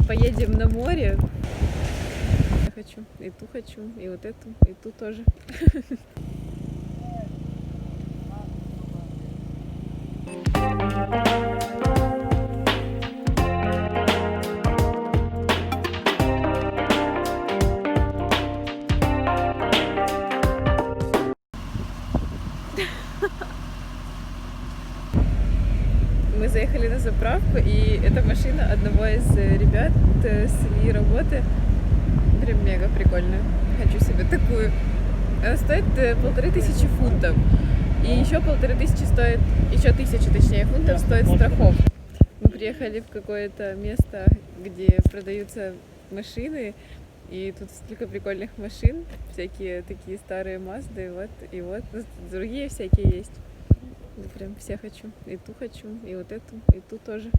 поедем на море. Я хочу, и ту хочу, и вот эту, и ту тоже. Мы заехали на заправку, и это машина одного из ребят с Ильи работы. Прям мега прикольная. Хочу себе такую. Она стоит 1500 фунтов. И еще 1500 стоит, еще 1000 точнее фунтов стоит страховка. Мы приехали в какое-то место, где продаются машины. И тут столько прикольных машин, всякие такие старые Мазды, и вот другие всякие есть. Я прям все хочу. И ту хочу, и вот эту, и ту тоже.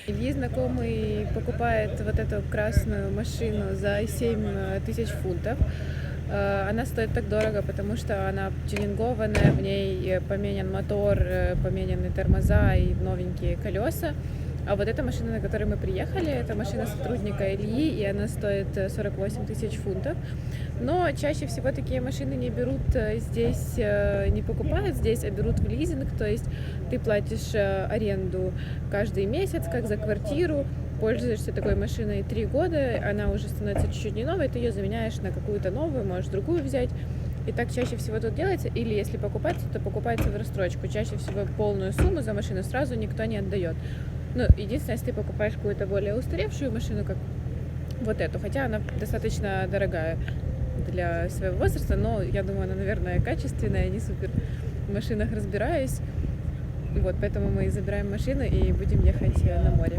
Ильи знакомый покупает вот эту красную машину за 7000 фунтов. Она стоит так дорого, потому что она тюнингованная, в ней поменян мотор, поменяны тормоза и новенькие колеса. А вот эта машина, на которой мы приехали, это машина сотрудника Ильи, и она стоит 48 000 фунтов. Но чаще всего такие машины не берут здесь, не покупают здесь, а берут в лизинг. То есть ты платишь аренду каждый месяц, как за квартиру, пользуешься такой машиной 3 года, она уже становится чуть-чуть не новой, ты ее заменяешь на какую-то новую, можешь другую взять. И так чаще всего тут делается. Или если покупается, то покупается в рассрочку. Чаще всего полную сумму за машину сразу никто не отдает. Ну, единственное, если ты покупаешь какую-то более устаревшую машину, как вот эту, хотя она достаточно дорогая для своего возраста, но я думаю, она, наверное, качественная, я не супер в машинах разбираюсь. Вот, поэтому мы забираем машину и будем ехать на море.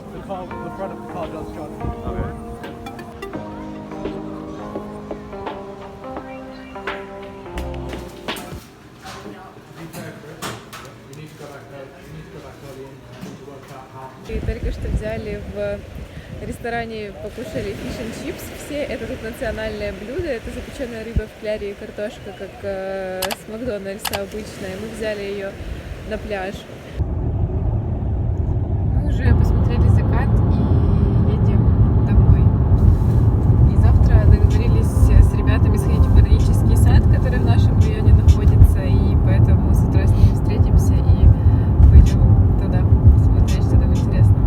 The car, the front of the car does shut. Okay. И только что взяли в ресторане, покушали fish and chips все. Это тут национальное блюдо, это запеченная рыба в кляре и картошка, как с Макдональдса обычная. Мы взяли ее на пляж. Мы уже посмотрели закат и едем домой. И завтра договорились с ребятами сходить в ботанический сад, который в нашем районе находится, и поэтому с утра с ними встретимся и пойдем туда смотреть, что там интересного.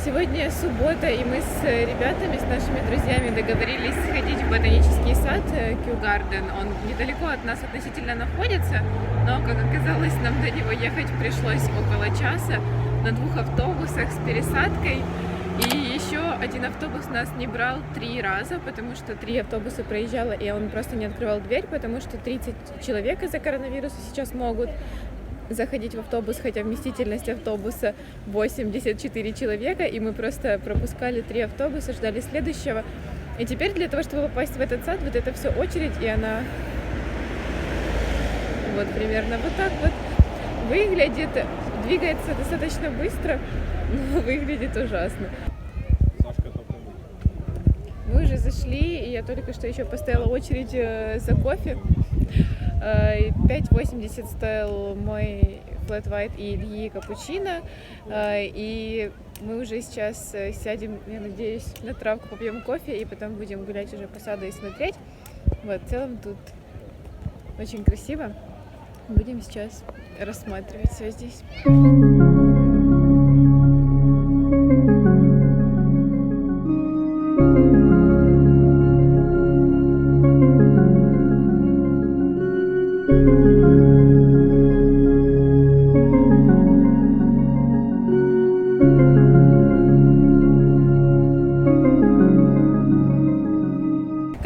Сегодня суббота, и мы с ребятами, с нашими друзьями договорились сходить в ботанический сад Kew Garden. Он недалеко от нас относительно находится, но, как оказалось, нам до него ехать пришлось около часа на 2 автобусах с пересадкой. И еще один автобус нас не брал 3 раза, потому что 3 автобуса проезжало, и он просто не открывал дверь, потому что 30 человек из-за коронавируса сейчас могут заходить в автобус, хотя вместительность автобуса 84 человека, и мы просто пропускали 3 автобуса, ждали следующего. И теперь для того, чтобы попасть в этот сад, вот это все очередь, и она вот примерно вот так вот выглядит, двигается достаточно быстро, но выглядит ужасно. Мы уже зашли, и я только что еще поставила очередь за кофе. 5,80 стоил мой flat white и Ильи капучино. И мы уже сейчас сядем, я надеюсь, на травку, попьем кофе, и потом будем гулять уже по саду и смотреть. Вот, в целом тут очень красиво. Будем сейчас рассматривать все здесь.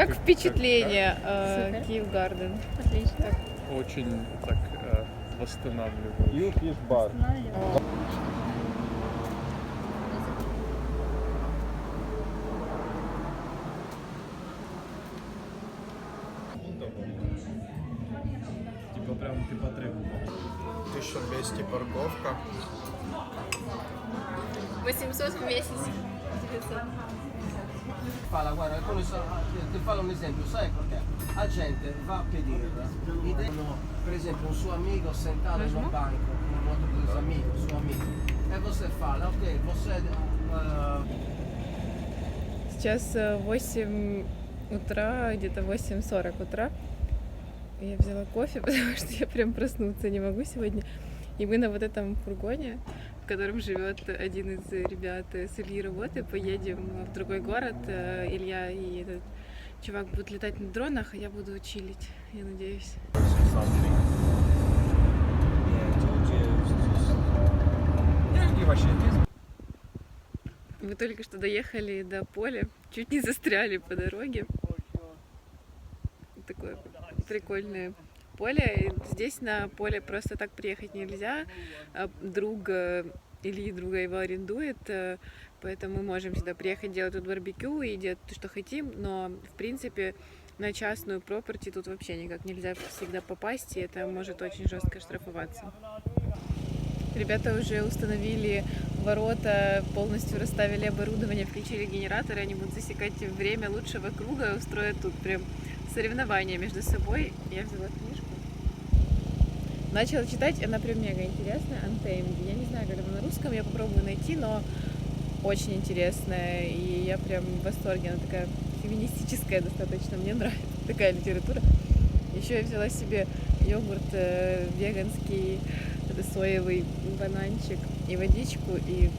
Как впечатление Супер. Киев-Гарден? Отлично. Очень так восстанавливающе. Youth Bar. Типа прям ты потребовал. 1200 парковка. 800 в месяц. 900. Guarda, quello ti fa un esempio, sai perché? La gente va a pedire, per esempio un suo amico sentato in un banco, una moto dos amigos, suo amico, e você fala, ok, você Сейчас 8 утра, где-то 8:40 утра. Я взяла кофе, потому что я прям проснуться не могу сегодня. И мы на вот этом фургоне, в котором живет один из ребят с Ильи работы, поедем в другой город. Илья и этот чувак будут летать на дронах, а я буду чилить, я надеюсь. Мы только что доехали до поля, чуть не застряли по дороге. Такое прикольное поле. И здесь на поле просто так приехать нельзя. Друг Ильи, друга его арендует, поэтому мы можем сюда приехать, делать тут барбекю и делать то, что хотим, но в принципе на частную пропорти тут вообще никак нельзя всегда попасть, и это может очень жестко штрафоваться. Ребята уже установили ворота, полностью расставили оборудование, включили генераторы, они будут засекать время лучшего круга, устроят тут прям соревнования между собой. Я взяла книжку. Начала читать, она прям мега интересная, Untamed. Я не знаю, как она на русском, я попробую найти, но очень интересная, и я прям в восторге. Она такая феминистическая достаточно, мне нравится такая литература. Еще я взяла себе йогурт веганский, это соевый, бананчик и водичку, и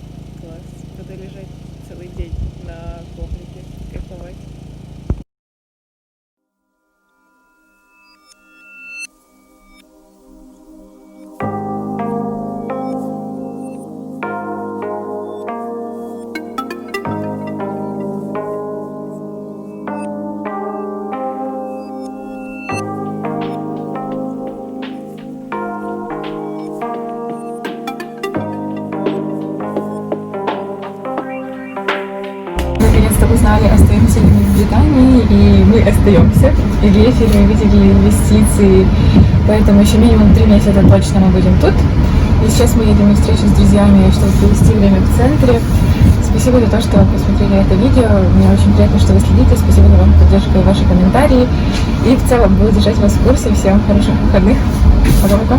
класс. Буду лежать целый день на коврике, кайфовать. Наконец-то узнали, остаемся ли мы в Британии, и мы остаемся. И в эфире увидели инвестиции, поэтому еще минимум 3 месяца точно мы будем тут. И сейчас мы едем на встречу с друзьями, чтобы провести время в центре. Спасибо за то, что посмотрели это видео. Мне очень приятно, что вы следите. Спасибо за вашу поддержку и ваши комментарии. И в целом буду держать вас в курсе. Всем хороших выходных. Пока-пока.